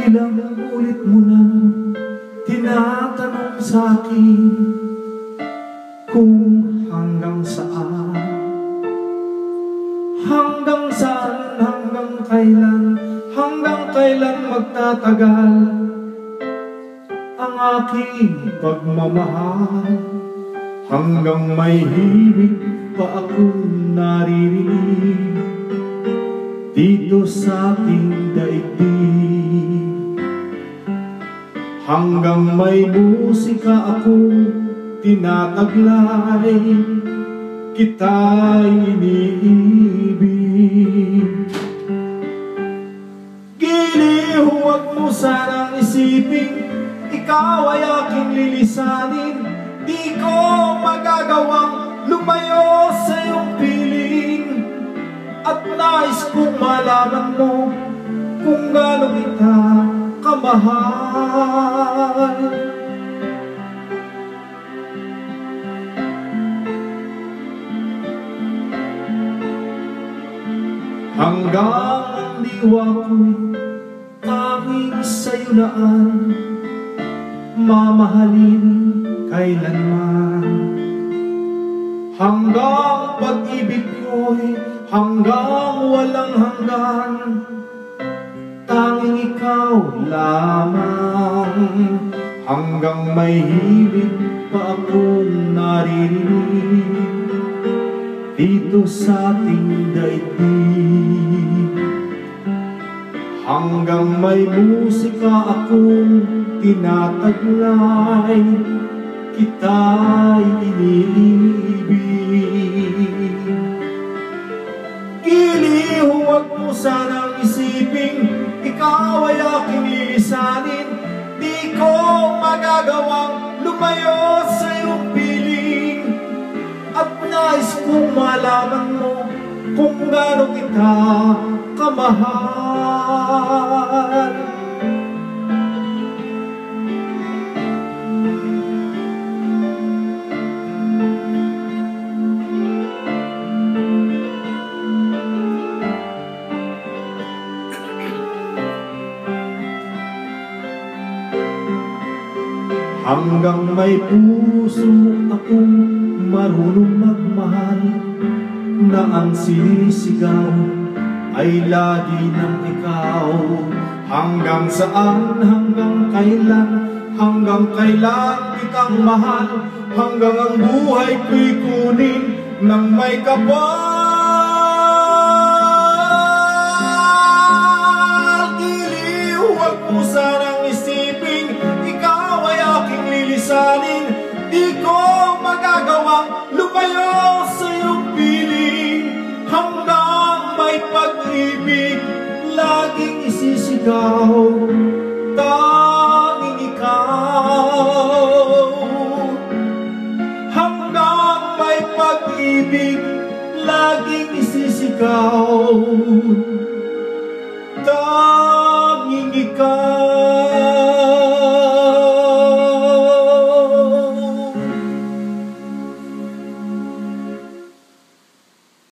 Ilang ulit mo nang tinatanong sa'kin kung hanggang saan, hanggang kailan magtatagal ang aking pagmamahal, hanggang may himig pa akong naririnig dito sa ating daigdig, hanggang may musika akong tinataglay, kita'y iniibig. Giliw, huwag mo sanang isiping ikaw ay aking lilisanin. Di ko magagawang lumayo sa iyong piling, at nais kong malaman mo kung gaano kita kamahal. Hanggang ang diwa ko'y tanging sa'yo naan, mamahalin kailanman. Hanggang pag-ibig ko'y hanggang walang hanggan, tanging ikaw lamang. Hanggang may himig pa akong naririnig dito sa ating daigdig, hanggang may musika akong tinataglay, kita'y iniibig. Giliw, huwag mo sanang isiping ikaw ay aking lilisanin. Di ko magagawang lumayo sa iyong piling, at nais kong malaman mo kung gaano kita kamahal. Hanggang may puso akong marunong magmahal, na ang sinisigaw ay lagi ng ikaw. Hanggang saan, hanggang kailan kitang mahal, hanggang ang buhay ko'y kunin ng may kapal. Giliw, huwag mo sanang isiping ikaw ay aking lilisanin. Di ko magagawang lumayo sa iyong piling, hanggang may pag-ibig laging isisigaw, tanging ikaw. Hanggang may pag-ibig laging isisigaw,